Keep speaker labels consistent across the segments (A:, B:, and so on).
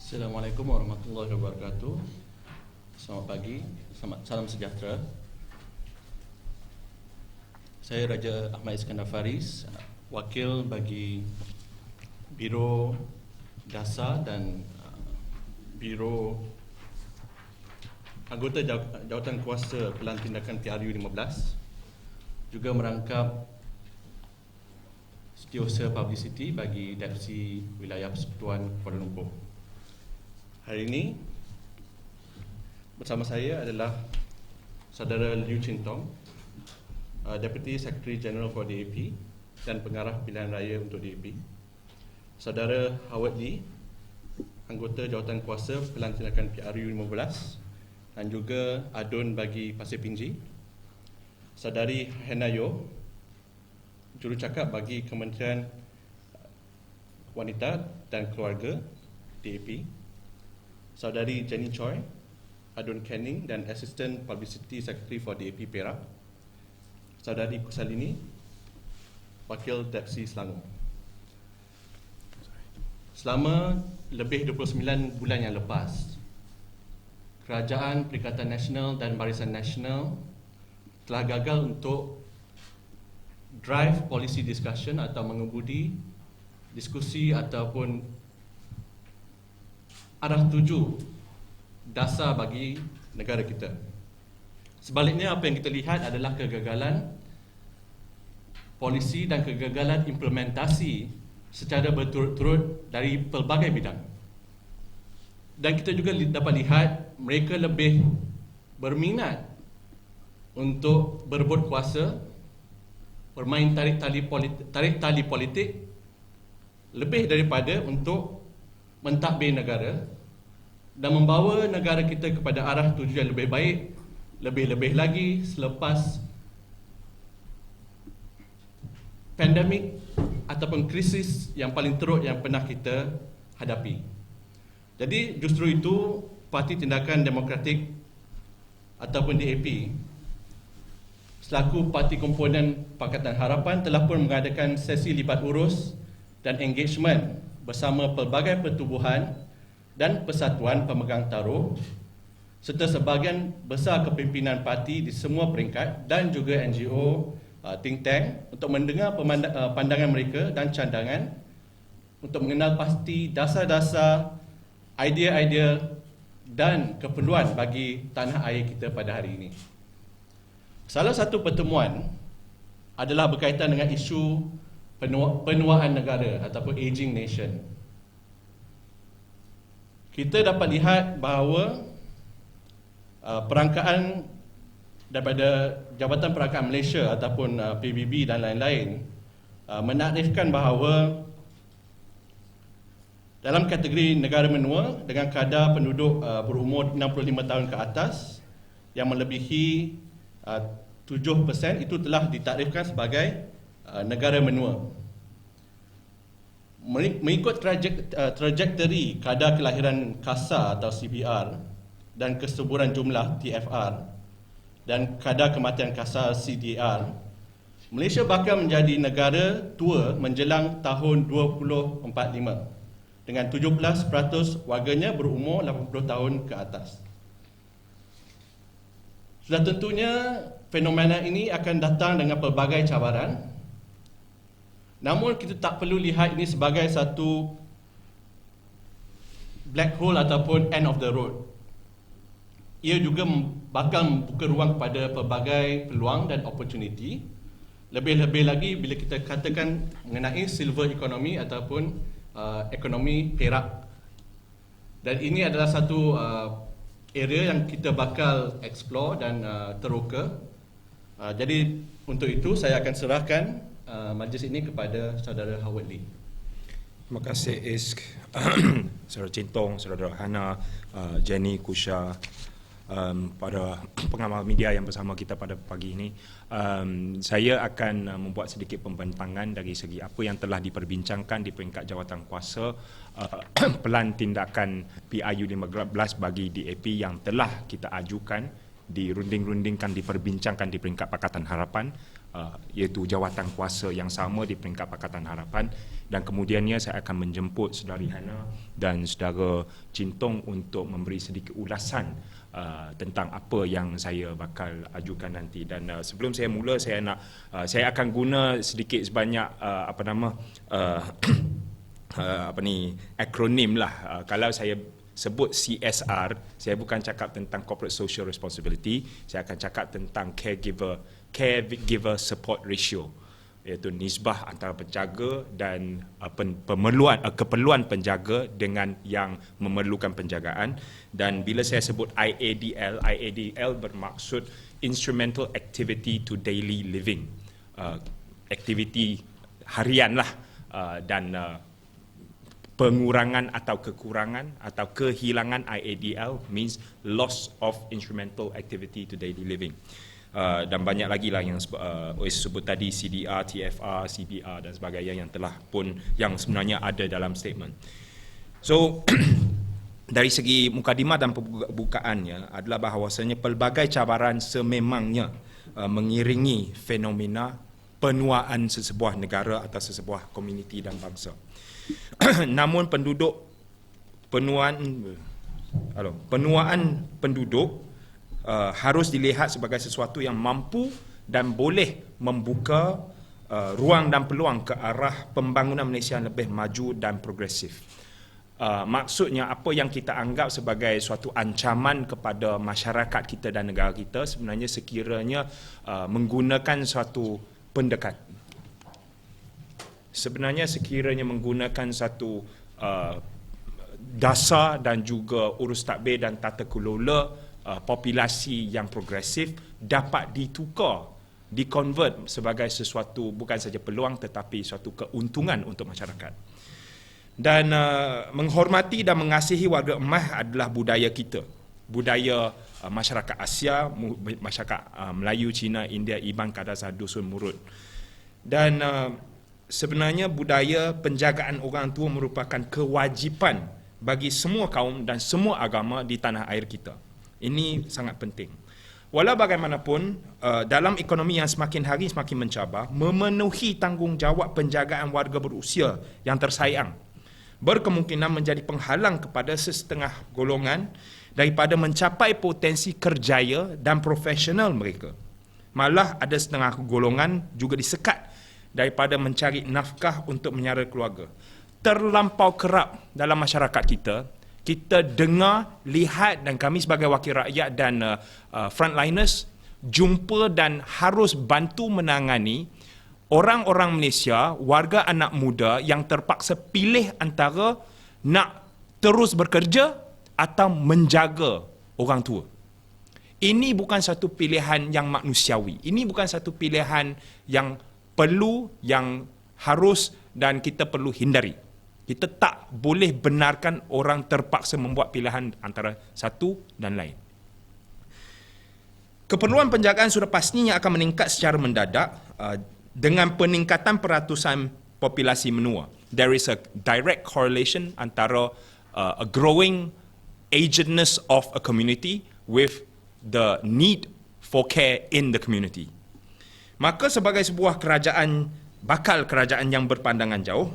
A: Assalamualaikum warahmatullahi wabarakatuh. Selamat pagi, salam sejahtera. Saya Raja Ahmad Iskandar Faris, wakil bagi Biro Dasar dan Biro Anggota Jawatankuasa Pelan Tindakan PRU15, juga merangkap Setiausaha Publicity bagi DAP Wilayah Persekutuan Kuala Lumpur. Hari ini bersama saya adalah Saudara Liu Chin Tong, Deputy Secretary General for DAP dan Pengarah Pilihan Raya untuk DAP, Saudara Howard Lee, Anggota Jawatankuasa Pelan Tindakan PRU15 dan juga Adun bagi Pasir Pinji, Saudari Henayo, Jurucakap bagi Kementerian Wanita dan Keluarga DAP, Saudari Jenny Choi, Adun Canning dan Assistant Publicity Secretary for DAP Perak, Saudari Kusalini, Wakil Depsi Selangor. Selama lebih 29 bulan yang lepas, Kerajaan Perikatan Nasional dan Barisan Nasional telah gagal untuk drive policy discussion atau mengemudi diskusi ataupun arah tuju dasar bagi negara kita. Sebaliknya, apa yang kita lihat adalah kegagalan polisi dan kegagalan implementasi secara berturut-turut dari pelbagai bidang. Dan kita juga dapat lihat mereka lebih berminat untuk berebut kuasa, bermain tarik tali politik lebih daripada untuk mentadbir negara dan membawa negara kita kepada arah tuju yang lebih baik, lebih-lebih lagi selepas pandemik ataupun krisis yang paling teruk yang pernah kita hadapi. Jadi justru itu Parti Tindakan Demokratik ataupun DAP selaku parti komponen Pakatan Harapan telah pun mengadakan sesi libat urus dan engagement bersama pelbagai pertubuhan dan persatuan pemegang taruh serta sebahagian besar kepimpinan parti di semua peringkat dan juga NGO, think tank untuk mendengar pandangan mereka dan cadangan untuk mengenal pasti dasar-dasar, idea-idea dan keperluan bagi tanah air kita pada hari ini. Salah satu pertemuan adalah berkaitan dengan isu penuaan negara ataupun aging nation. Kita dapat lihat bahawa perangkaan daripada Jabatan Perangkaan Malaysia ataupun PBB dan lain-lain menaklifkan bahawa dalam kategori negara menua dengan kadar penduduk berumur 65 tahun ke atas yang melebihi 7% itu telah ditakrifkan sebagai negara menua. Mengikut trajektori kadar kelahiran kasar atau CBR dan kesuburan jumlah TFR dan kadar kematian kasar CDR, Malaysia bakal menjadi negara tua menjelang tahun 2045 dengan 17% warganya berumur 80 tahun ke atas. Sudah tentunya fenomena ini akan datang dengan pelbagai cabaran. Namun kita tak perlu lihat ini sebagai satu black hole ataupun end of the road. Ia juga bakal membuka ruang kepada pelbagai peluang dan opportunity. Lebih-lebih lagi bila kita katakan mengenai silver economy ataupun ekonomi perak. Dan ini adalah satu area yang kita bakal explore dan teroka. Jadi untuk itu saya akan serahkan majlis ini kepada Saudara Howard Lee.
B: Terima kasih Isk, Saudara Cintong, Saudara Hana, Jenny, Kusha, pada pengamal media yang bersama kita pada pagi ini. Saya akan membuat sedikit pembentangan dari segi apa yang telah diperbincangkan di peringkat Jawatankuasa Pelan Tindakan PRU15 bagi DAP yang telah kita ajukan dirunding-rundingkan, diperbincangkan di peringkat Pakatan Harapan, iaitu Jawatankuasa yang sama di peringkat Pakatan Harapan, dan kemudiannya saya akan menjemput saudari Hana dan saudara Cintong untuk memberi sedikit ulasan tentang apa yang saya bakal ajukan nanti. Dan sebelum saya mula, saya akan guna sedikit sebanyak akronim lah. Kalau saya sebut CSR, saya bukan cakap tentang Corporate Social Responsibility, saya akan cakap tentang caregiver support ratio, iaitu nisbah antara penjaga dan keperluan penjaga dengan yang memerlukan penjagaan. Dan bila saya sebut IADL bermaksud Instrumental Activity to Daily Living, aktiviti harian lah, dan pengurangan atau kekurangan atau kehilangan IADL means loss of instrumental activity to daily living. Dan banyak lagi lah yang sebut tadi, CDR, TFR, CBR dan sebagainya yang sebenarnya ada dalam statement. So dari segi mukadimah dan pembukaannya adalah bahawasanya pelbagai cabaran sememangnya mengiringi fenomena penuaan sesebuah negara atau sesebuah komuniti dan bangsa. Namun penuaan penduduk harus dilihat sebagai sesuatu yang mampu dan boleh membuka ruang dan peluang ke arah pembangunan Malaysia yang lebih maju dan progresif. Maksudnya apa yang kita anggap sebagai suatu ancaman kepada masyarakat kita dan negara kita sebenarnya sekiranya menggunakan suatu pendekatan. Sekiranya menggunakan satu dasar dan juga urus tadbir dan tata kelola populasi yang progresif dapat dikonvert sebagai sesuatu bukan saja peluang tetapi suatu keuntungan untuk masyarakat. Dan menghormati dan mengasihi warga emas adalah budaya kita. Budaya masyarakat Asia, masyarakat Melayu, Cina, India, Iban, Kadazan, Dusun, Murut. Dan sebenarnya budaya penjagaan orang tua merupakan kewajipan bagi semua kaum dan semua agama di tanah air kita. Ini sangat penting. Walau bagaimanapun, dalam ekonomi yang semakin hari semakin mencabar, memenuhi tanggungjawab penjagaan warga berusia yang tersayang berkemungkinan menjadi penghalang kepada sesetengah golongan daripada mencapai potensi kerjaya dan profesional mereka. Malah ada setengah golongan juga disekat daripada mencari nafkah untuk menyara keluarga. Terlampau kerap dalam masyarakat kita dengar, lihat, dan kami sebagai wakil rakyat dan frontliners jumpa dan harus bantu menangani orang-orang Malaysia, warga anak muda yang terpaksa pilih antara nak terus bekerja atau menjaga orang tua. Ini bukan satu pilihan yang manusiawi. Ini bukan satu pilihan yang perlu, yang harus dan kita perlu hindari. Kita tak boleh benarkan orang terpaksa membuat pilihan antara satu dan lain. Keperluan penjagaan sudah pastinya akan meningkat secara mendadak dengan peningkatan peratusan populasi menua. There is a direct correlation antara a growing agedness of a community with the need for care in the community. Maka sebagai sebuah bakal kerajaan yang berpandangan jauh,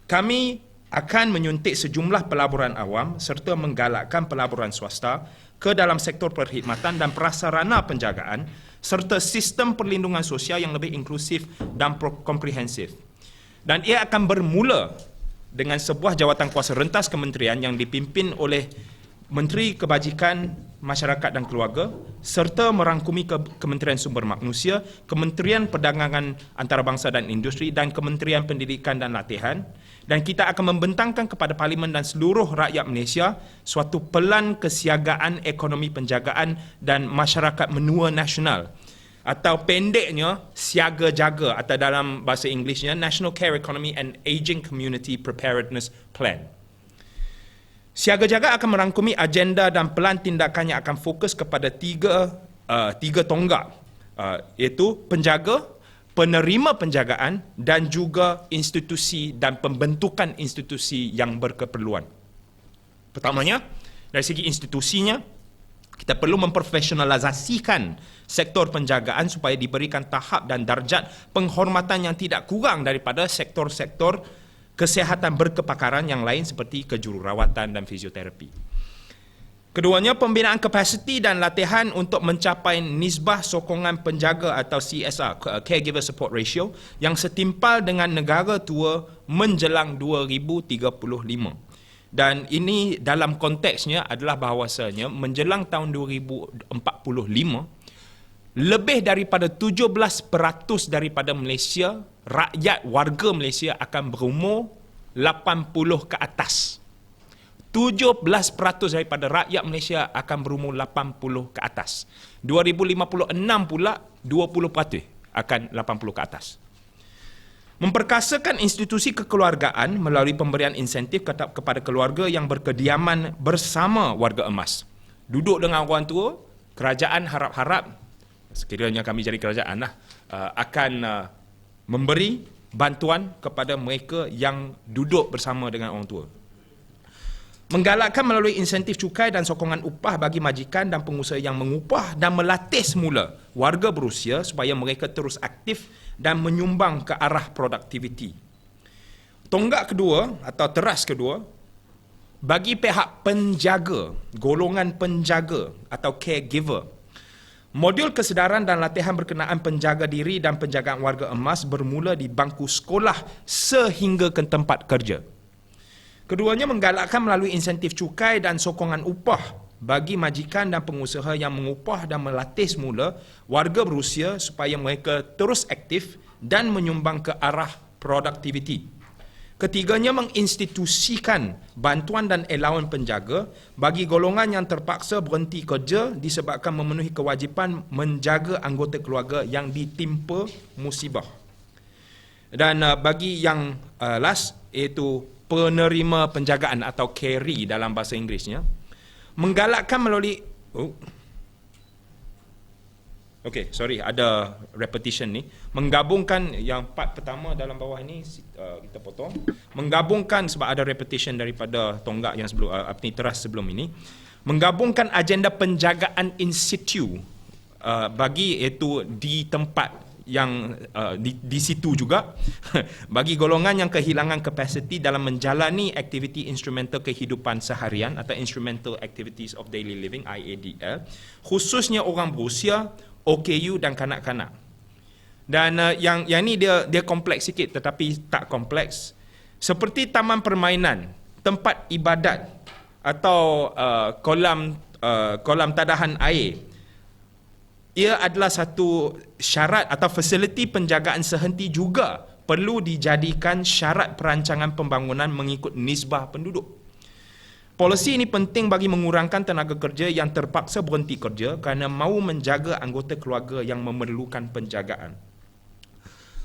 B: kami akan menyuntik sejumlah pelaburan awam serta menggalakkan pelaburan swasta ke dalam sektor perkhidmatan dan prasarana penjagaan serta sistem perlindungan sosial yang lebih inklusif dan komprehensif. Dan ia akan bermula dengan sebuah jawatankuasa rentas kementerian yang dipimpin oleh Menteri Kebajikan Masyarakat dan Keluarga serta merangkumi Kementerian Sumber Manusia, Kementerian Perdagangan Antarabangsa dan Industri dan Kementerian Pendidikan dan Latihan. Dan kita akan membentangkan kepada Parlimen dan seluruh rakyat Malaysia suatu pelan kesiagaan ekonomi penjagaan dan masyarakat menua nasional, atau pendeknya siaga jaga, atau dalam bahasa Inggerisnya National Care Economy and Aging Community Preparedness Plan. Siaga jaga akan merangkumi agenda dan pelan tindakan yang akan fokus kepada tiga tonggak, iaitu penjaga, penerima penjagaan dan juga institusi dan pembentukan institusi yang berkeperluan. Pertamanya, dari segi institusinya, Kita perlu memprofesionalisasikan sektor penjagaan supaya diberikan tahap dan darjat penghormatan yang tidak kurang daripada sektor-sektor kesihatan berkepakaran yang lain seperti kejururawatan dan fisioterapi. Keduanya, pembinaan kapasiti dan latihan untuk mencapai nisbah sokongan penjaga atau CSR, Caregiver Support Ratio, yang setimpal dengan negara tua menjelang 2035. Dan ini dalam konteksnya adalah bahawasanya menjelang tahun 2045, lebih daripada 17% daripada Malaysia, rakyat warga Malaysia akan berumur 80 ke atas. 17% daripada rakyat Malaysia akan berumur 80 ke atas. 2056 pula 20% akan 80 ke atas. Memperkasakan institusi kekeluargaan melalui pemberian insentif kepada keluarga yang berkediaman bersama warga emas. Duduk dengan orang tua, kerajaan harap-harap, sekiranya kami jadi kerajaan akan memberi bantuan kepada mereka yang duduk bersama dengan orang tua. Menggalakkan melalui insentif cukai dan sokongan upah bagi majikan dan pengusaha yang mengupah dan melatih semula warga berusia supaya mereka terus aktif dan menyumbang ke arah produktiviti. Tonggak kedua atau teras kedua, bagi pihak penjaga, golongan penjaga atau caregiver, modul kesedaran dan latihan berkenaan penjaga diri dan penjagaan warga emas bermula di bangku sekolah sehingga ke tempat kerja. Keduanya menggalakkan melalui insentif cukai dan sokongan upah bagi majikan dan pengusaha yang mengupah dan melatih semula warga berusia supaya mereka terus aktif dan menyumbang ke arah produktiviti. Ketiganya menginstitusikan bantuan dan allowance penjaga bagi golongan yang terpaksa berhenti kerja disebabkan memenuhi kewajipan menjaga anggota keluarga yang ditimpa musibah. Dan bagi yang last, iaitu penerima penjagaan atau carry dalam bahasa Inggerisnya, menggalakkan melalui ada repetition ni, menggabungkan yang part pertama dalam bawah ini kita potong, menggabungkan sebab ada repetition daripada tonggak yang sebelum teras sebelum ini, menggabungkan agenda penjagaan in situ bagi iaitu di tempat yang di situ juga bagi golongan yang kehilangan kapasiti dalam menjalani aktiviti instrumental kehidupan seharian atau instrumental activities of daily living IADL, khususnya orang berusia, OKU dan kanak-kanak. Dan yang ni dia kompleks sikit tetapi tak kompleks. Seperti taman permainan, tempat ibadat atau kolam tadahan air, ia adalah satu syarat atau fasiliti penjagaan sehenti juga perlu dijadikan syarat perancangan pembangunan mengikut nisbah penduduk. Polisi ini penting bagi mengurangkan tenaga kerja yang terpaksa berhenti kerja kerana mahu menjaga anggota keluarga yang memerlukan penjagaan.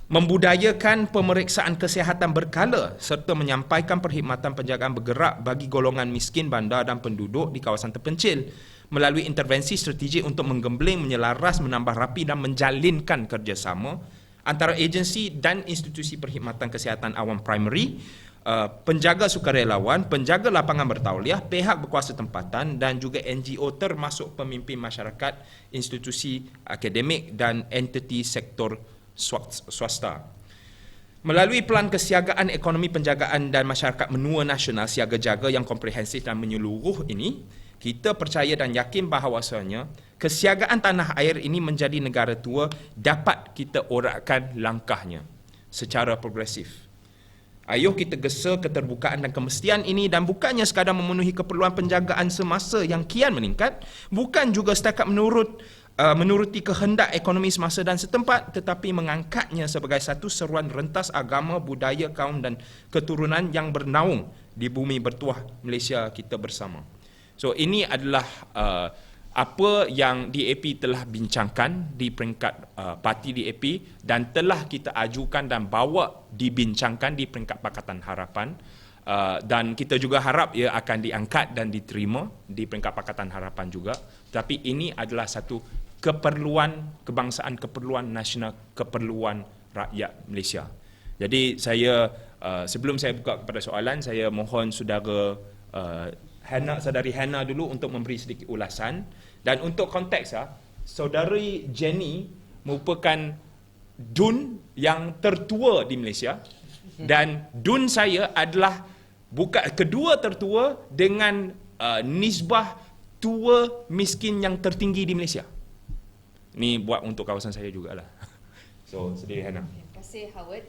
B: Membudayakan pemeriksaan kesihatan berkala serta menyampaikan perkhidmatan penjagaan bergerak bagi golongan miskin bandar dan penduduk di kawasan terpencil melalui intervensi strategik untuk menggembling, menyelaras, menambah rapi dan menjalinkan kerjasama antara agensi dan institusi perkhidmatan kesihatan awam primary, penjaga sukarelawan, penjaga lapangan bertauliah, pihak berkuasa tempatan dan juga NGO termasuk pemimpin masyarakat, institusi akademik dan entiti sektor swasta. Melalui Pelan Kesiagaan Ekonomi Penjagaan dan Masyarakat Menua Nasional Siaga Jaga yang komprehensif dan menyeluruh ini, kita percaya dan yakin bahawasanya kesiagaan tanah air ini menjadi negara tua dapat kita orakkan langkahnya secara progresif. Ayuh kita gesa keterbukaan dan kemestian ini dan bukannya sekadar memenuhi keperluan penjagaan semasa yang kian meningkat, bukan juga setakat menuruti kehendak ekonomi semasa dan setempat, tetapi mengangkatnya sebagai satu seruan rentas agama, budaya, kaum dan keturunan yang bernaung di bumi bertuah Malaysia kita bersama. So ini adalah apa yang DAP telah bincangkan di peringkat parti DAP dan telah kita ajukan dan bawa dibincangkan di peringkat Pakatan Harapan, dan kita juga harap ia akan diangkat dan diterima di peringkat Pakatan Harapan juga. Tapi ini adalah satu keperluan kebangsaan, keperluan nasional, keperluan rakyat Malaysia. Jadi saya sebelum saya buka kepada soalan, saya mohon saudara Saudari Hannah dulu untuk memberi sedikit ulasan Dan untuk konteks, saudari Jenny merupakan dun yang tertua di Malaysia, dan dun saya adalah kedua tertua dengan nisbah tua miskin yang tertinggi di Malaysia. Ni buat untuk kawasan saya jugalah. So, sedih Hana.
C: Terima kasih Howard.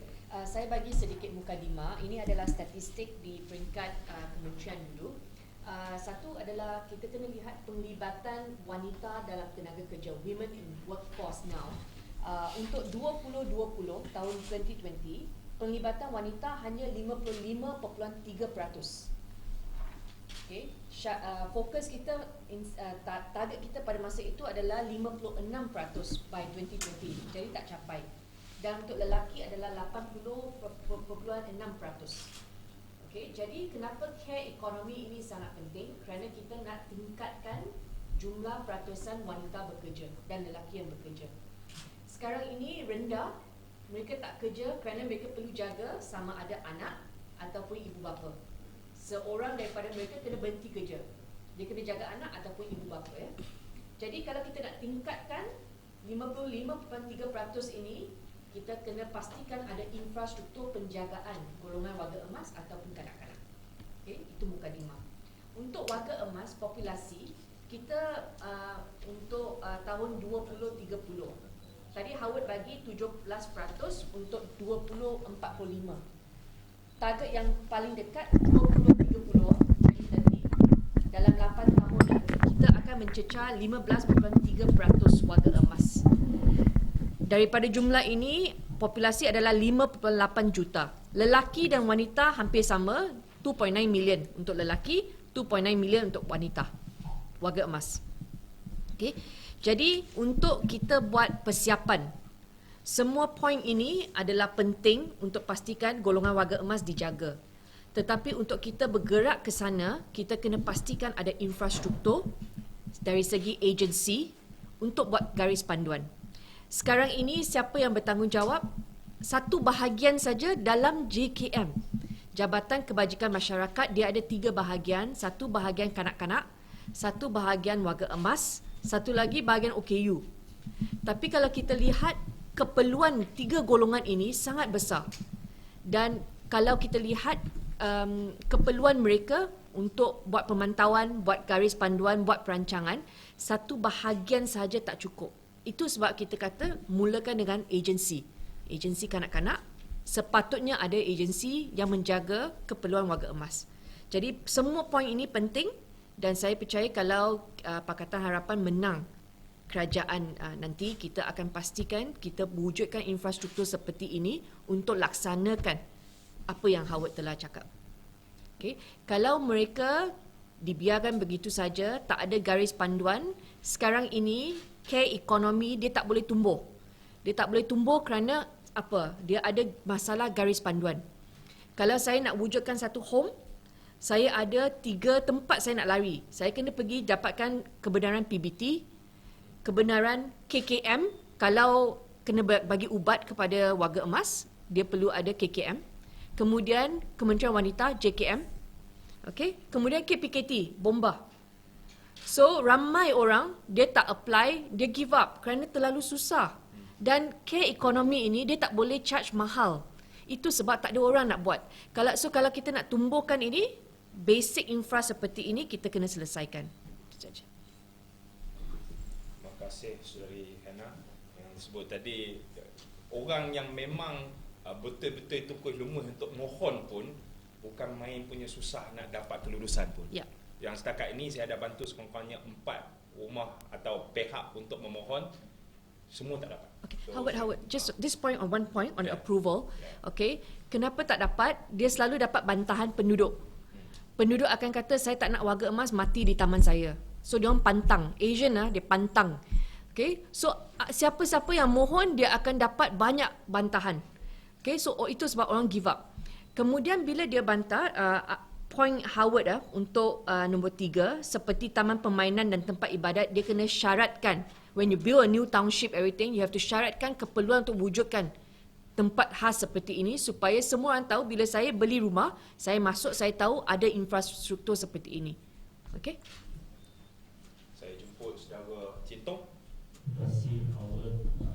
C: Saya bagi sedikit mukadimah. Ini adalah statistik di peringkat kementerian dulu. Satu adalah kita kena lihat penglibatan wanita dalam tenaga kerja, women in workforce now. Untuk 2020, tahun 2020, penglibatan wanita hanya 55.3%. Okay. Fokus kita, target kita pada masa itu adalah 56% by 2020. Jadi tak capai. Dan untuk lelaki adalah 80.6%. Okay. Jadi kenapa care ekonomi ini sangat penting? Kerana kita nak tingkatkan jumlah peratusan wanita bekerja dan lelaki yang bekerja. Sekarang ini rendah, mereka tak kerja kerana mereka perlu jaga sama ada anak ataupun ibu bapa. Seorang daripada mereka kena berhenti kerja. Dia kena jaga anak ataupun ibu bapa, ya. Jadi kalau kita nak tingkatkan 55.3% ini, kita kena pastikan ada infrastruktur penjagaan golongan warga emas ataupun kanak-kanak. Okay, itu mukadimah. Untuk warga emas, populasi kita untuk tahun 2030. Tadi Howard bagi 17% untuk 2045. Target yang paling dekat 2030. Jadi dalam 8 tahun kita akan mencecah 15.3% warga emas. Daripada jumlah ini, populasi adalah 5.8 juta. Lelaki dan wanita hampir sama, 2.9 million untuk lelaki, 2.9 million untuk wanita. Warga emas. Okey. Jadi untuk kita buat persiapan, semua poin ini adalah penting untuk pastikan golongan warga emas dijaga. Tetapi untuk kita bergerak ke sana, kita kena pastikan ada infrastruktur dari segi agensi untuk buat garis panduan. Sekarang ini siapa yang bertanggungjawab? Satu bahagian saja dalam JKM, Jabatan Kebajikan Masyarakat, dia ada 3 bahagian. Satu bahagian kanak-kanak, satu bahagian warga emas, satu lagi bahagian OKU. Tapi kalau kita lihat keperluan 3 golongan ini sangat besar. Dan kalau kita lihat keperluan mereka untuk buat pemantauan, buat garis panduan, buat perancangan, satu bahagian sahaja tak cukup. Itu sebab kita kata mulakan dengan agensi. Agensi kanak-kanak, sepatutnya ada agensi yang menjaga keperluan warga emas. Jadi semua poin ini penting dan saya percaya kalau Pakatan Harapan menang kerajaan nanti, kita akan pastikan kita wujudkan infrastruktur seperti ini untuk laksanakan apa yang Howard telah cakap. Okay. Kalau mereka dibiarkan begitu saja, tak ada garis panduan, sekarang ini care ekonomi dia tak boleh tumbuh. Dia tak boleh tumbuh kerana apa? Dia ada masalah garis panduan. Kalau saya nak wujudkan satu home, saya ada 3 tempat saya nak lari. Saya kena pergi dapatkan kebenaran PBT, kebenaran KKM. Kalau kena bagi ubat kepada warga emas, dia perlu ada KKM. Kemudian Kementerian Wanita, JKM. Okay? Kemudian KPKT, bomba. So, ramai orang, dia tak apply, dia give up kerana terlalu susah. Dan care ekonomi ini, dia tak boleh charge mahal. Itu sebab tak ada orang nak buat. Kalau kita nak tumbuhkan ini, basic infra seperti ini kita kena selesaikan.
B: Terima kasih Saudari Hana yang sebut tadi, orang yang memang betul-betul itu keilmuan untuk mohon pun bukan main punya susah nak dapat kelulusan pun.
C: Ya.
B: Yang setakat ini saya ada bantu sekurang-kurangnya 4 rumah atau pihak untuk memohon, semua tak dapat.
C: Okay. So, Howard, just this point on one point on approval.
B: Yeah.
C: Okay, kenapa tak dapat? Dia selalu dapat bantahan penduduk. Penduduk akan kata saya tak nak warga emas mati di taman saya. So dia orang pantang. Asian dia pantang. Okay, so siapa-siapa yang mohon dia akan dapat banyak bantahan. Okay, so itu sebab orang give up. Kemudian bila dia bantah, point Howard untuk nombor 3, seperti taman permainan dan tempat ibadat, dia kena syaratkan. When you build a new township, everything, you have to syaratkan keperluan untuk wujudkan tempat khas seperti ini supaya semua orang tahu bila saya beli rumah, saya masuk, saya tahu ada infrastruktur seperti ini. Okey?
B: Saya jemput saudara
D: kasih Howard, Dr.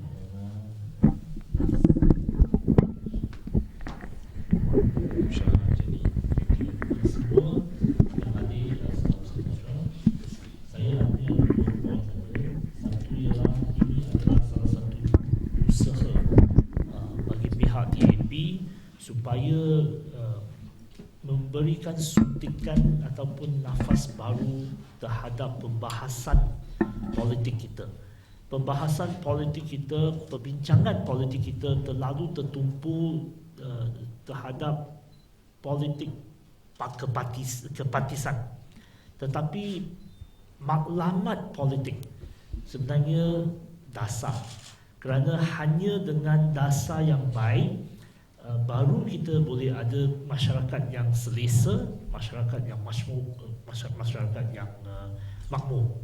D: Hana,
B: Jenny.
D: semua yang hadir dan saudara-saudara. Saya hanya ada 2 poin saja. Satu ialah ini adalah salah satu usaha bagi pihak DAP supaya memberikan suntikan ataupun nafas baru terhadap pembahasan politik kita. Pembahasan politik kita, perbincangan politik kita terlalu tertumpu terhadap politik kepatisan. Tetapi maklumat politik sebenarnya dasar. Kerana hanya dengan dasar yang baik baru kita boleh ada masyarakat yang selesa, masyarakat yang masyarakat yang makmur.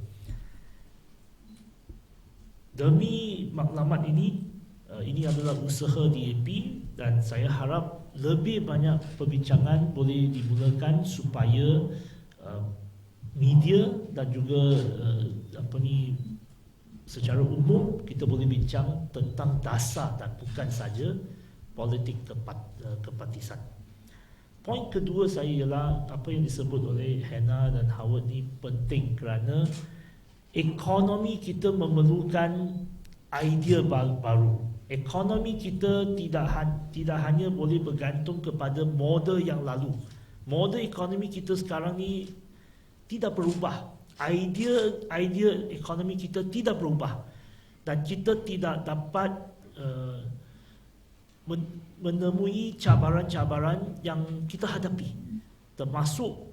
D: Demi maklumat ini adalah usaha DAP dan saya harap lebih banyak perbincangan boleh dimulakan supaya media dan juga secara umum kita boleh bincang tentang dasar dan bukan saja politik kepatisan. Poin kedua saya ialah apa yang disebut oleh Hannah dan Howard ni penting kerana ekonomi kita memerlukan idea baru. Ekonomi kita tidak hanya boleh bergantung kepada model yang lalu. Model ekonomi kita sekarang ni tidak berubah. Idea ekonomi kita tidak berubah dan kita tidak dapat menemui cabaran-cabaran yang kita hadapi, termasuk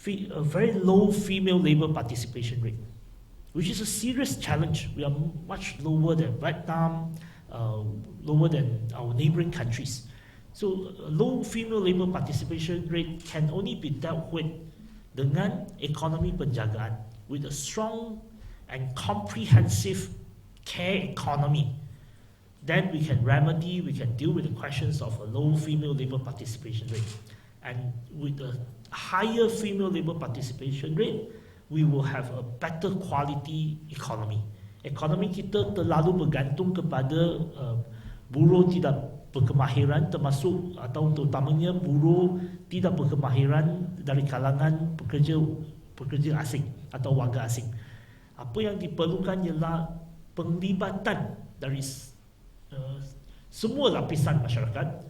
D: a very low female labour participation rate, which is a serious challenge. We are much lower than Vietnam, lower than our neighbouring countries. So a low female labour participation rate can only be dealt with dengan ekonomi penjagaan, with a strong and comprehensive care economy. Then we can deal with the questions of a low female labour participation rate. And with a higher female labour participation rate, we will have a better quality economy. Ekonomi kita terlalu bergantung kepada buruh tidak berkemahiran, termasuk atau terutamanya buruh tidak berkemahiran dari kalangan pekerja asing atau warga asing. Apa yang diperlukan ialah penglibatan dari semua lapisan masyarakat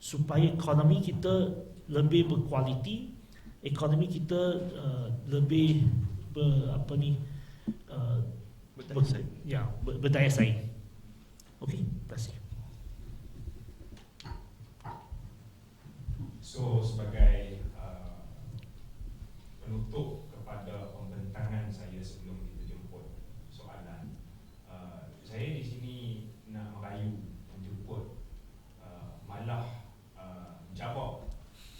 D: supaya ekonomi kita lebih berkualiti, ekonomi kita lebih berdaya saing. Okey, terima kasih.
B: So sebagai penutup kepada pembentangan saya sebelum kita jemput soalan, saya di sini nak merayu menjemput malah jawab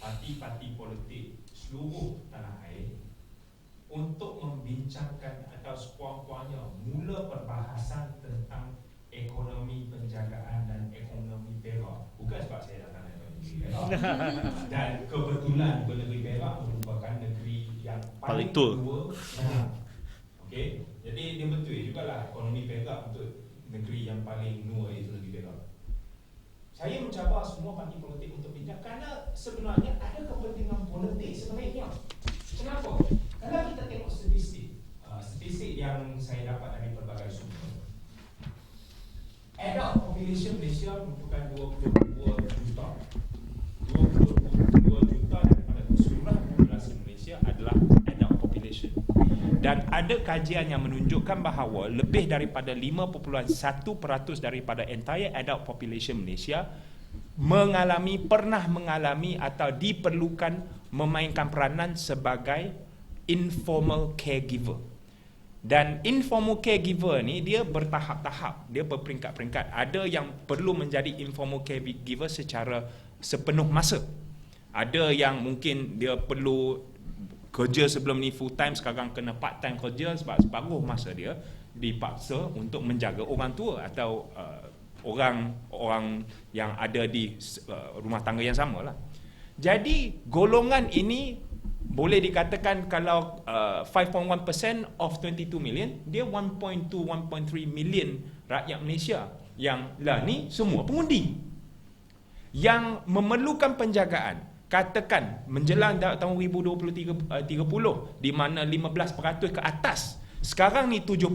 B: parti-parti politik seluruh tanah air untuk membincangkan atau sekurang-kurangnya mula perbahasan tentang ekonomi penjagaan dan ekonomi Perak. Bukan sebab saya datang dari negeri Perak dan kebetulan negeri Perak merupakan negeri yang paling tua. Okey, jadi dia betul jugalah ekonomi Perak untuk negeri yang paling tua itu negeri Perak. Saya mencabar semua parti politik untuk bincang kerana sebenarnya ada kepentingan politik sebenarnya. Kenapa? Kalau kita tengok statistik yang saya dapat dari pelbagai sumber, adult population Malaysia merupakan 22 juta. 22 juta daripada keseluruhan populasi Malaysia adalah adult population. Dan ada kajian yang menunjukkan bahawa lebih daripada 5.1% daripada entire adult population Malaysia pernah mengalami atau diperlukan memainkan peranan sebagai informal caregiver. Dan informal caregiver ni dia bertahap-tahap, dia berperingkat-peringkat. Ada yang perlu menjadi informal caregiver secara sepenuh masa. Ada yang mungkin dia perlu kerja sebelum ni full time, sekarang kena part time kerja sebab separuh masa dia dipaksa untuk menjaga orang tua atau orang yang ada di rumah tangga yang sama lah. Jadi golongan ini boleh dikatakan kalau 5.1% of 22 million, dia 1.2, 1.3 million rakyat Malaysia yang lah ni semua pengundi yang memerlukan penjagaan. Katakan menjelang tahun 2030 di mana 15% ke atas. Sekarang ni 7%.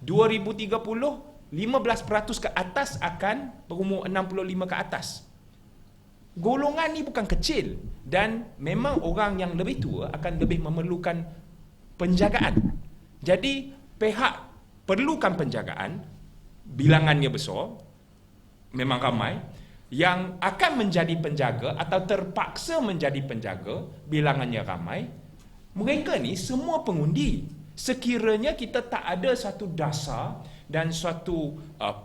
B: 2030 15% ke atas akan berumur 65 ke atas. Golongan ni bukan kecil dan memang orang yang lebih tua akan lebih memerlukan penjagaan. Jadi pihak perlukan penjagaan, bilangannya besar, memang ramai. Yang akan menjadi penjaga atau terpaksa menjadi penjaga, bilangannya ramai. Mereka ni semua pengundi. Sekiranya kita tak ada satu dasar dan suatu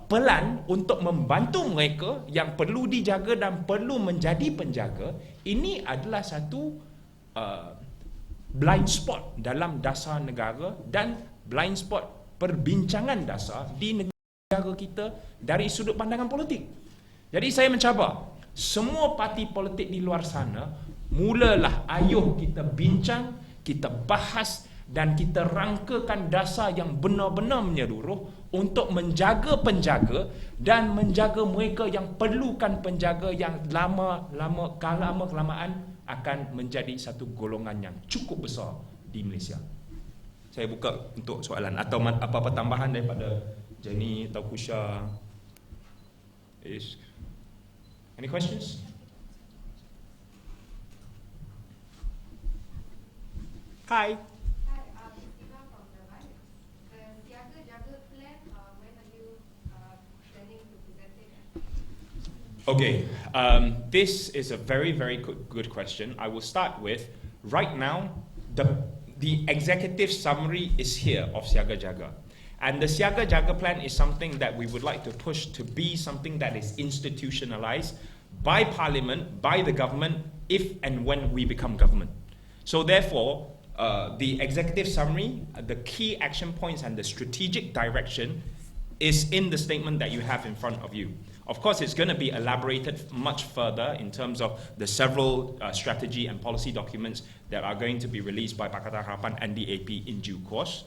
B: pelan untuk membantu mereka yang perlu dijaga dan perlu menjadi penjaga, ini adalah satu blind spot dalam dasar negara dan blind spot perbincangan dasar di negara kita dari sudut pandangan politik. Jadi saya mencabar semua parti politik di luar sana, mulalah ayuh kita bincang, kita bahas dan kita rangkakan dasar yang benar-benar menyeluruh untuk menjaga penjaga dan menjaga mereka yang perlukan penjaga yang lama-kelamaan akan menjadi satu golongan yang cukup besar di Malaysia. Saya buka untuk soalan atau apa-apa tambahan daripada Jenny atau Kusha. Any questions? Hi. Okay, this is a very, very good question. I will start with, right now, the executive summary is here of Siaga Jaga. And the Siaga Jaga plan is something that we would like to push to be something that is institutionalized by Parliament, by the government, if and when we become government. So therefore, the executive summary, the key action points and the strategic direction is in the statement that you have in front of you. Of course, it's going to be elaborated much further in terms of the several strategy and policy documents that are going to be released by Pakatan Harapan and DAP in due course,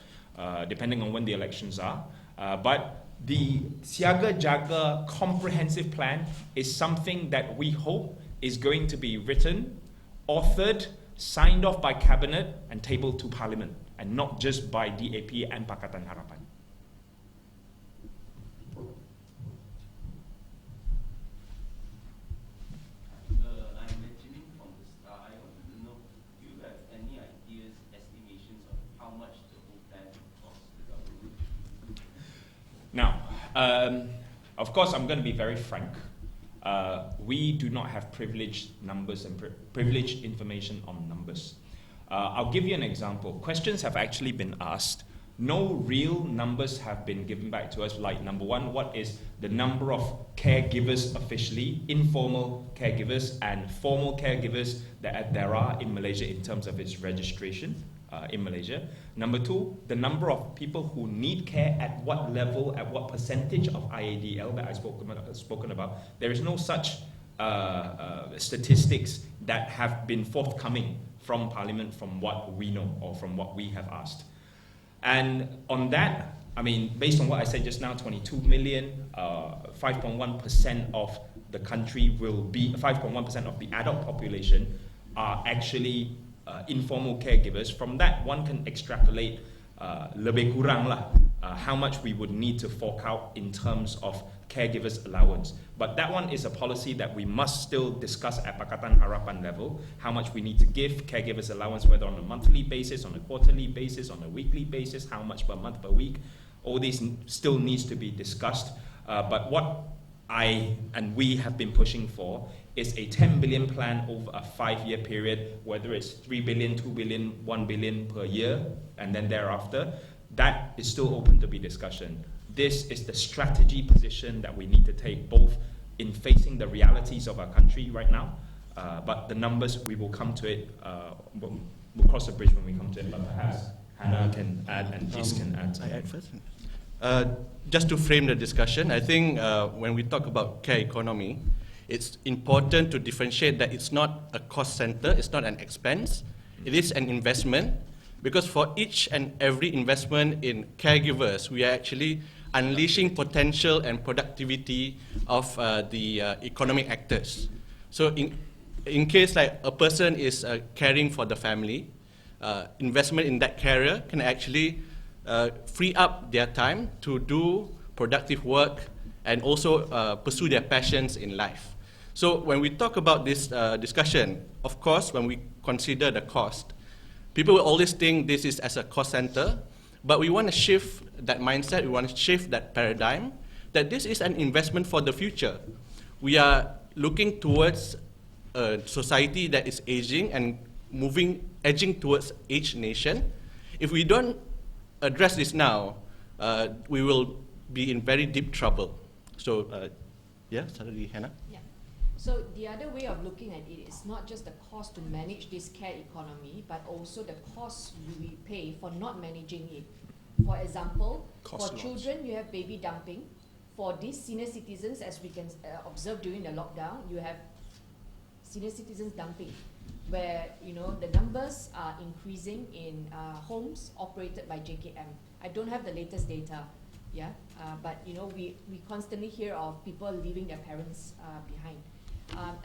B: depending on when the elections are. But the Siaga Jaga comprehensive plan is something that we hope is going to be written, authored, signed off by Cabinet and tabled to Parliament, and not just by DAP and Pakatan Harapan. Now, of course, I'm going to be very frank. We do not have privileged numbers and privileged information on numbers. I'll give you an example. Questions have actually been asked. No real numbers have been given back to us, like number one, what is the number of caregivers officially, informal caregivers and formal caregivers that there are in Malaysia in terms of its registration in Malaysia. Number two, the number of people who need care at what level, at what percentage of IADL that I've spoken about. There is no such statistics that have been forthcoming from Parliament from what we know or from what we have asked. And on that, I mean, based on what I said just now, 22 million, 5.1% of the country will be, 5.1% of the adult population are actually informal caregivers. From that, one can extrapolate lebih kurang lah how much we would need to fork out in terms of caregivers allowance. But that one is a policy that we must still discuss at Pakatan Harapan level, how much we need to give caregivers allowance, whether on a monthly basis, on a quarterly basis, on a weekly basis, how much per month, per week. All these still needs to be discussed. But what I and we have been pushing for is a 10 billion plan over a 5-year period, whether it's 3 billion, 2 billion, 1 billion per year, and then thereafter. That is still open to be discussion. This is the strategy position that we need to take, both in facing the realities of our country right now, but the numbers, we will come to it, we'll cross the bridge when we come to it, but perhaps Hannah can add and Jis can add.
A: I add first? Just to frame the discussion, I think when we talk about care economy, it's important to differentiate that it's not a cost center, it's not an expense, it is an investment, because for each and every investment in caregivers, we are actually unleashing potential and productivity of the economic actors. So in case like a person is caring for the family, investment in that carer can actually free up their time to do productive work and also pursue their passions in life. So when we talk about this discussion, of course, when we consider the cost, people will always think this is as a cost center, but we want to shift that mindset, we want to shift that paradigm, that this is an investment for the future. We are looking towards a society that is aging and edging towards aged nation. If we don't address this now, we will be in very deep trouble. So, yeah, suddenly, Hannah?
C: Yeah. So the other way of looking at it is not just the cost to manage this care economy, but also the cost we pay for not managing it. For example, for children, you have baby dumping. For these senior citizens, as we can observe during the lockdown, you have senior citizens dumping, where the numbers are increasing in homes operated by JKM. I don't have the latest data, but we constantly hear of people leaving their parents behind.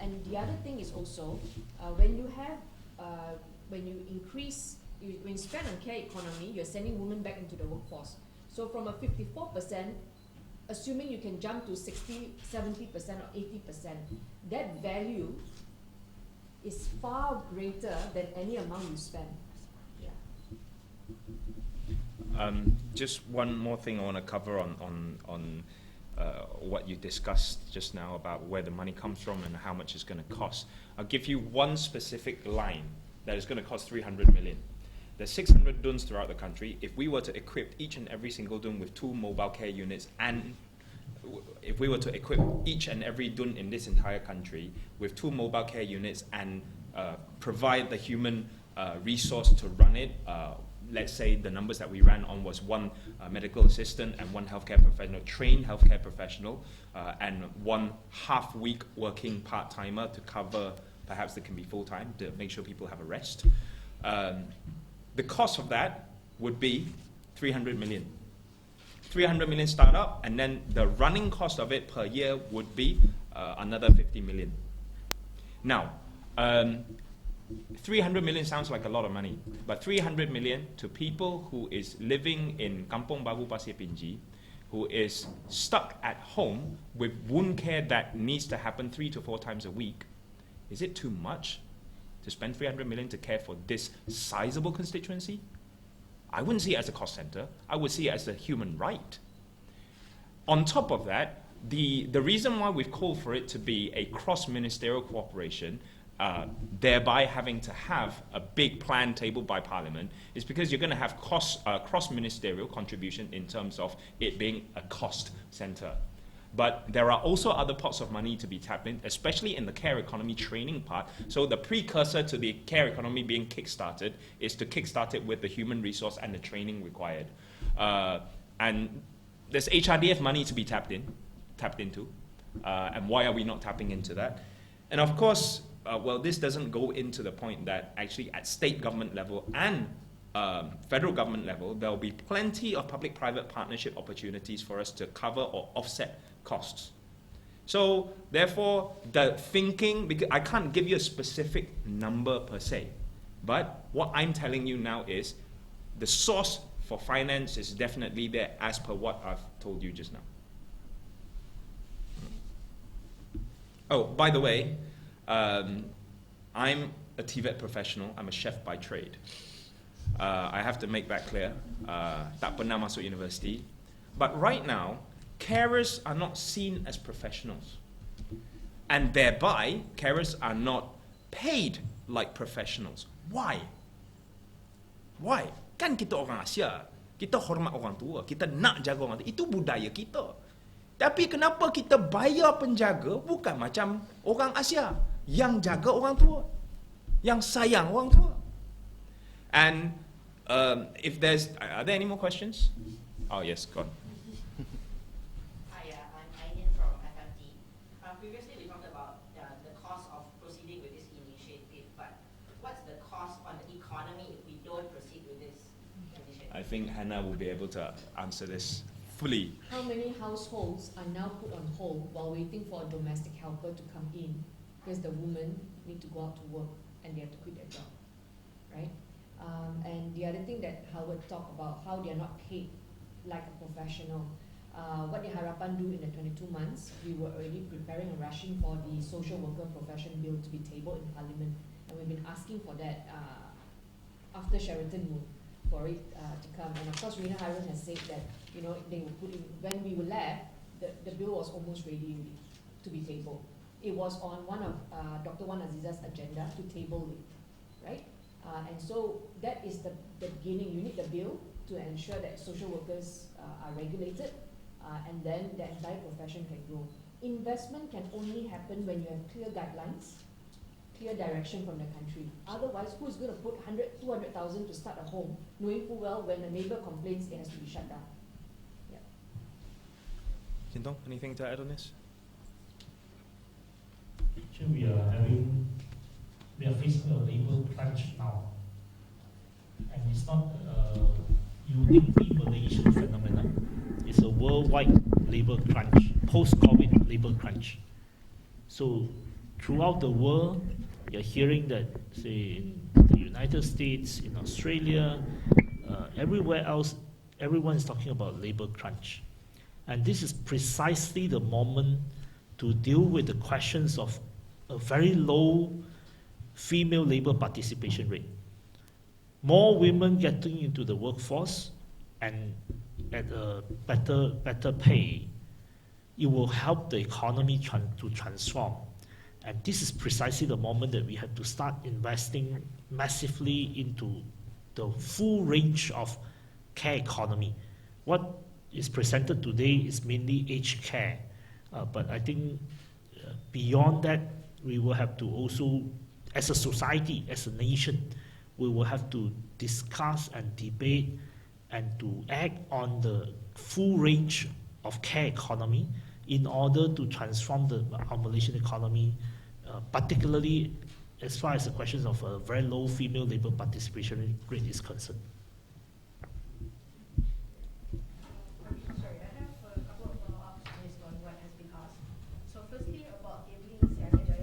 C: And the other thing is also when you spend on care economy, you're sending women back into the workforce. So from a 54%, assuming you can jump to 60, 70% or 80%, that value is far greater than any amount you spend.
B: Just one more thing I want to cover on what you discussed just now about where the money comes from and how much it's going to cost. I'll give you one specific line that is going to cost 300 million. There's 600 duns throughout the country. If we were to equip each and every single dun with 2 mobile care units, and if we were to equip each and every dun in this entire country with 2 mobile care units and provide the human resource to run it, let's say the numbers that we ran on was 1 medical assistant and 1 healthcare professional, trained healthcare professional, and 1 half-week working part-timer to cover, perhaps it can be full-time, to make sure people have a rest. The cost of that would be 300 million. 300 million startup, and then the running cost of it per year would be another 50 million. Now, 300 million sounds like a lot of money, but 300 million to people who is living in Kampong Baru Pasir Pinji, who is stuck at home with wound care that needs to happen 3 to 4 times a week, is it too much to spend 300 million to care for this sizable constituency? I wouldn't see it as a cost center. I would see it as a human right. On top of that, the reason why we've called for it to be a cross-ministerial cooperation, thereby having to have a big plan tabled by Parliament, is because you're going to have cross-ministerial contribution in terms of it being a cost center. But there are also other pots of money to be tapped in, especially in the care economy training part. So the precursor to the care economy being kick-started is to kick-start it with the human resource and the training required. And there's HRDF money to be tapped into. And why are we not tapping into that? And of course, well, this doesn't go into the point that actually at state government level and federal government level, there will be plenty of public-private partnership opportunities for us to cover or offset costs. So therefore, the thinking, because I can't give you a specific number per se, but what I'm telling you now is the source for finance is definitely there as per what I've told you just now. Oh, by the way, I'm a TVET professional. I'm a chef by trade. I have to make that clear. Tak pernah masuk university. But right now, carers are not seen as professionals. And thereby, carers are not paid like professionals. Why? Why? Kan kita orang Asia, kita hormat orang tua, kita nak jaga orang tua. Itu budaya kita. Tapi kenapa kita bayar penjaga bukan macam orang Asia yang jaga orang tua, yang sayang orang tua? And if are there any more questions? Oh yes, go on.
E: Hi, I'm Aiden from FMT. Previously we talked about the cost of proceeding with this initiative, but what's the cost on the economy
B: I think Hannah will be able to answer this fully.
C: How many households are now put on hold while waiting for a domestic helper to come in because the women need to go out to work and they have to quit their job, right? And the other thing that Howard talked about, how they are not paid like a professional. What the Harapan do in the 22 months, we were already preparing and rushing for the social worker profession bill to be tabled in Parliament, and we've been asking for that after Sheraton Moon for it to come. And of course, Rina Harun has said that they will put in, when we were left, the bill was almost ready to be tabled. It was on one of Dr. Wan Aziza's agenda to table it, right? And so that is the beginning. You need the bill to ensure that social workers are regulated, and then the entire profession can grow. Investment can only happen when you have clear guidelines, clear direction from the country. Otherwise, who is going to put 100, 200,000 to start a home, knowing full well when a neighbor complains it has to be shut down? Yeah.
B: Jintong, anything to add on this?
D: Actually, we are facing a labor crunch now, and it's not a uniquely Malaysian phenomenon. It's a worldwide labor crunch, post-COVID labor crunch. So throughout the world, you're hearing that, say, in the United States, in Australia, everywhere else, everyone is talking about labor crunch. And this is precisely the moment to deal with the questions of a very low female labor participation rate. More women getting into the workforce and at a better pay, it will help the economy to transform. And this is precisely the moment that we have to start investing massively into the full range of care economy. What is presented today is mainly aged care, but I think beyond that, we will have to also, as a society, as a nation, we will have to discuss and debate and to act on the full range of care economy in order to transform our Malaysian economy, particularly as far as the questions of a very low female labor participation rate is concerned.
E: Sorry, I have a couple of follow-ups based on what has been asked. So firstly, about tabling Siaga Jaya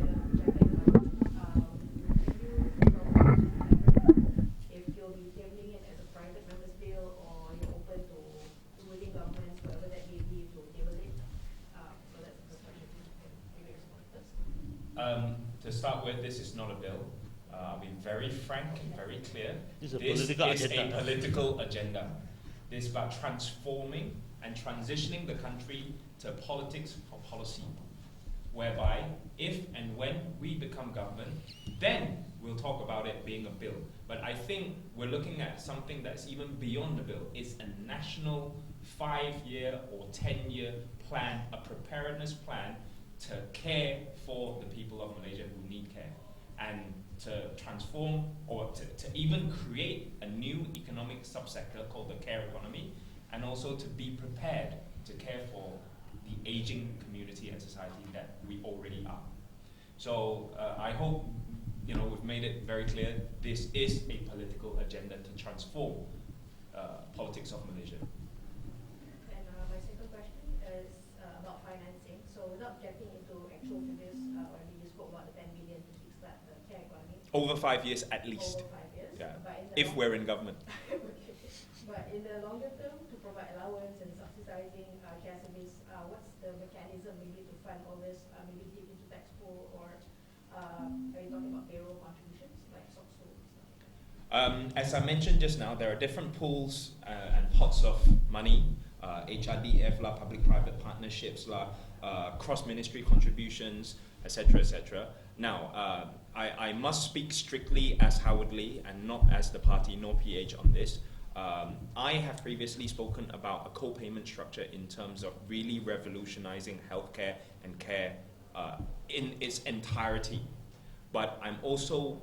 E: if you'll be tabling it as a private member's bill, or you're open to ruling governments, whatever that may be, to table it. So that's the first question. Maybe respond first.
B: To start with, this is not a bill. I'll be very frank and very clear.
D: This is a
B: This
D: political
B: is
D: agenda.
B: a political agenda. This is about transforming and transitioning the country to politics for policy, whereby if and when we become government, then we'll talk about it being a bill. But I think we're looking at something that's even beyond the bill. It's a national 5-year or 10-year plan, a preparedness plan to care for the people of Malaysia who need care, and to transform or to even create a new economic subsector called the care economy, and also to be prepared to care for the aging community and society that we already are. So I hope we've made it very clear this is a political agenda to transform politics of Malaysia.
E: And my second question is about financing. So without getting into actual figures, when we spoke about the 10 billion to kickstart the care economy.
B: Over 5 years at least.
E: Over 5 years.
B: Yeah.
E: But in the
B: If we're in government.
E: okay. But in the longer term, to provide allowance and subsidizing care service, what's the mechanism maybe to fund all this? Maybe dip into tax pool, or are you talking about payroll contributions like SOCSO?
B: As I mentioned just now, there are different pools and pots of money, HRDF lah, public-private partnerships lah, cross-ministry contributions, etc., etc. Now, I must speak strictly as Howard Lee and not as the party nor PH on this. I have previously spoken about a co-payment structure in terms of really revolutionizing healthcare and care in its entirety. But I'm also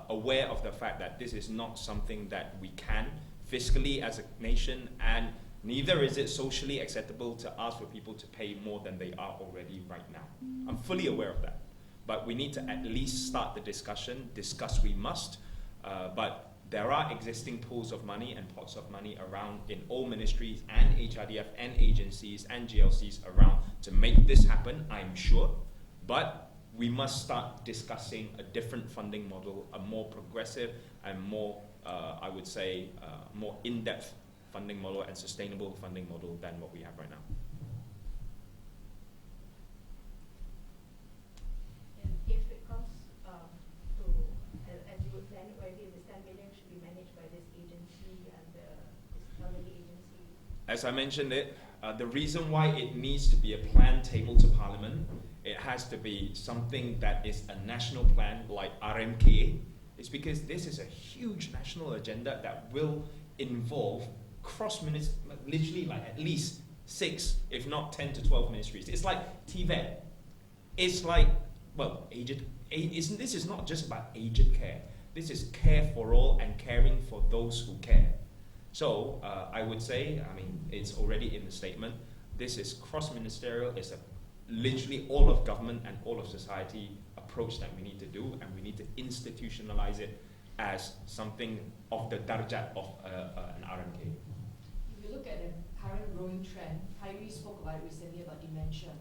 B: aware of the fact that this is not something that we can fiscally as a nation, and neither is it socially acceptable to ask for people to pay more than they are already right now. I'm fully aware of that. But we need to at least start the discussion. Discuss we must, but there are existing pools of money and pots of money around in all ministries and HRDF and agencies and GLCs around to make this happen, I'm sure. But we must start discussing a different funding model, a more progressive and more, I would say, more in-depth funding model and sustainable funding model than what we have right now.
E: And if it comes to, as you would plan already, this 10 million should be managed by this agency and this elderly agency.
B: As I mentioned it, the reason why it needs to be a plan tabled to Parliament, it has to be something that is a national plan like RMK, is because this is a huge national agenda that will involve literally like at least 6, if not 10 to 12 ministries. It's like TVET. It's like, well, this is not just about aged care. This is care for all and caring for those who care. So I would say, I mean, it's already in the statement, this is cross-ministerial, it's a literally all of government and all of society approach that we need to do, and we need to institutionalize it as something of the darjat of an RMK.
C: If you look at the current growing trend, Kyrie spoke about it recently about dementia.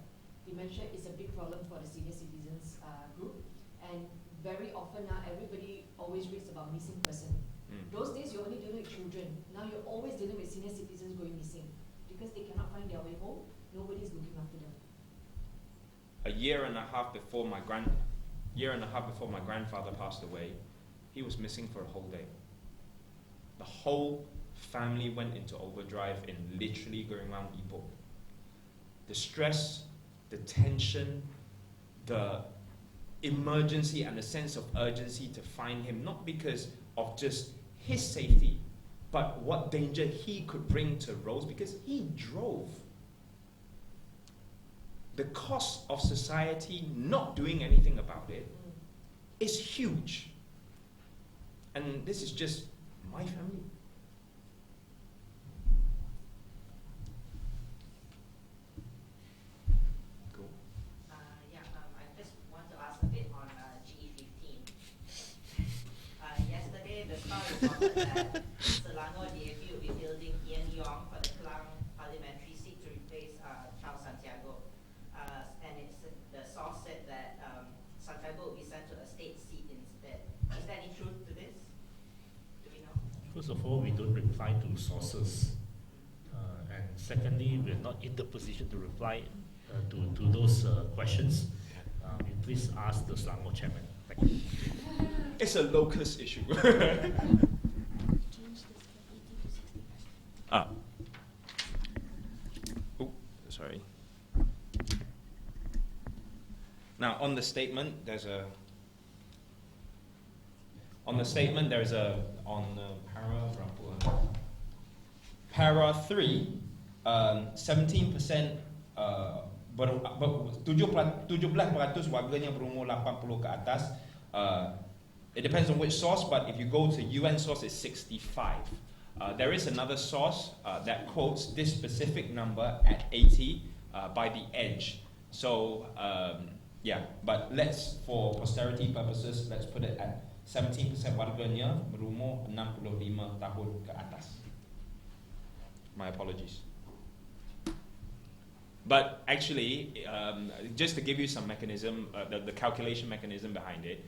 C: Dementia is a big problem for the senior citizens group, and very often now everybody always reads about missing person. Those days you're only dealing with children. Now you're always dealing with senior citizens going missing because they cannot find their way home. Nobody's looking after them.
B: A year and a half before my grandfather passed away, he was missing for a whole day. The whole family went into overdrive in literally going around Ipoh. The stress, the tension, the emergency and the sense of urgency to find him, not because of just his safety, but what danger he could bring to Rose, because he drove. The cost of society not doing anything about it is huge. And this is just my family. Cool.
F: I just want to ask a bit on GE15. Yesterday, the Star reported that Selangor DAP will be building Ian Yong for the Kelang parliamentary seat to replace Charles Santiago. And the source said that Santiago will be sent to a state seat instead. Is there any truth to this? Do we know?
D: First of all, we don't reply to sources. And secondly, we're not in the position to reply to those questions. You please ask the Selangor chairman. Thank you.
B: It's a locus issue. Sorry. Now, on the statement, there's a. On the statement, there's a para 3, 17%. 17% warganya berumur 80 ke atas. It depends on which source, but if you go to UN source, it's 65. There is another source that quotes this specific number at 80 by the Edge. So, yeah, but let's, for posterity purposes, let's put it at 17% warganya berumur 65 tahun ke atas. My apologies. But actually, just to give you some mechanism, the calculation mechanism behind it,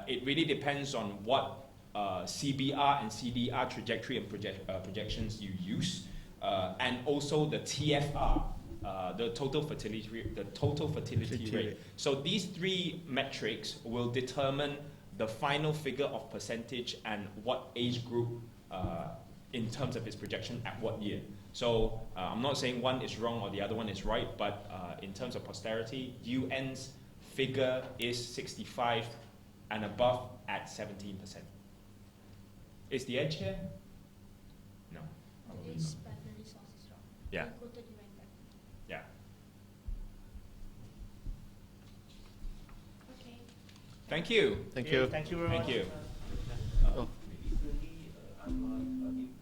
B: it really depends on what CBR and CDR trajectory and projections you use, and also the TFR, the total fertility rate. So these 3 metrics will determine the final figure of percentage and what age group in terms of its projection at what year. So I'm not saying one is wrong or the other one is right, but in terms of posterity, UN's figure is 65 and above at 17%. Is the Edge here? No.
G: It is, but the resource is wrong.
B: Yeah.
G: I quoted you right there.
B: Yeah.
G: Okay.
B: Thank you.
A: Thank you.
D: Thank you very
B: Thank
D: much.
B: you.
H: Recently, Anwar,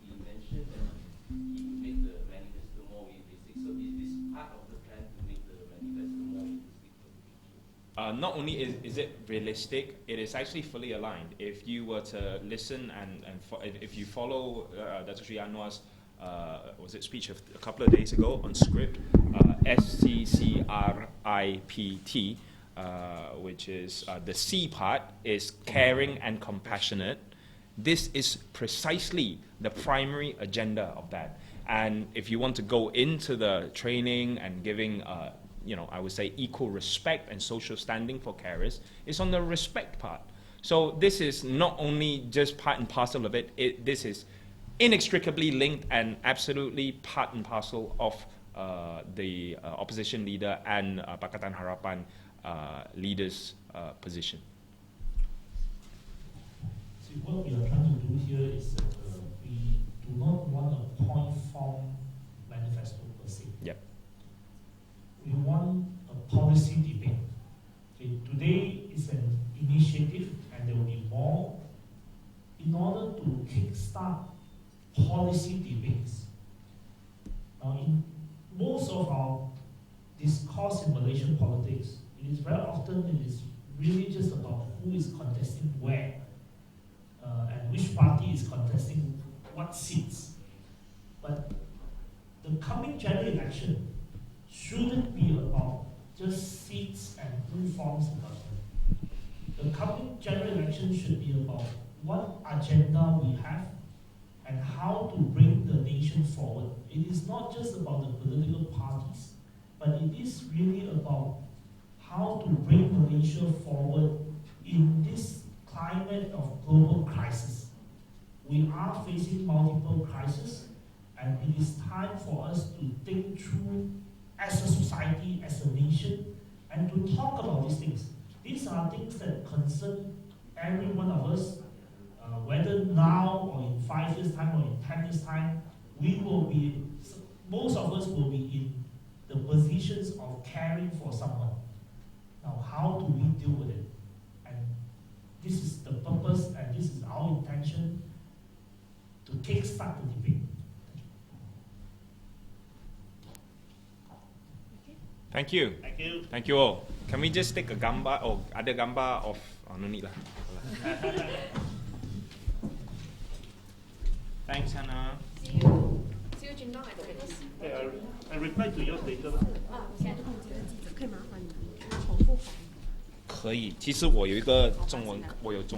H: he mentioned that he will make the manifesto more realistic. So is this part of the plan to make the manifesto more realistic for the future?
B: not only is it realistic, it is actually fully aligned. If you were to listen and if you follow Dr. Sri Anwar's was it speech a couple of days ago on script, SCCRIPT, which is the C part is caring and compassionate. This is precisely the primary agenda of that. And if you want to go into the training and giving, I would say equal respect and social standing for carers, it's on the respect part. So this is not only just part and parcel of it, this is inextricably linked and absolutely part and parcel of the opposition leader and Pakatan Harapan leader's position.
D: See, what we are trying to do here is that we do not want a point form manifesto per se.
B: Yep.
D: We want a policy debate. Okay, today is an initiative, and there will be more, in order to kickstart policy debates. Now, in most of our discourse in Malaysian politics, it is really just about who is contesting where, and which party is contesting what seats. But the coming general election shouldn't be about just seats and who forms the government. The coming general election should be about what agenda we have and how to bring the nation forward. It is not just about the political parties, but it is really about how to bring Malaysia forward in this climate of global crisis. We are facing multiple crises, and it is time for us to think through as a society, as a nation, and to talk about these things. These are things that concern every one of us, whether now or in 5 years' time or in 10 years' time. Most of us will be in the positions of caring for someone. Now, how do we deal with it? And this is the purpose, and this is our intention to kickstart the debate.
B: Thank you.
D: Thank you.
B: Thank you all. Can we just take a gambar? Ada gambar of... no need lah. Thanks, Hannah.
C: See you, Jindong at the fitness.
D: I replied to yours later.
B: 可以，其实我有一个中文，我有中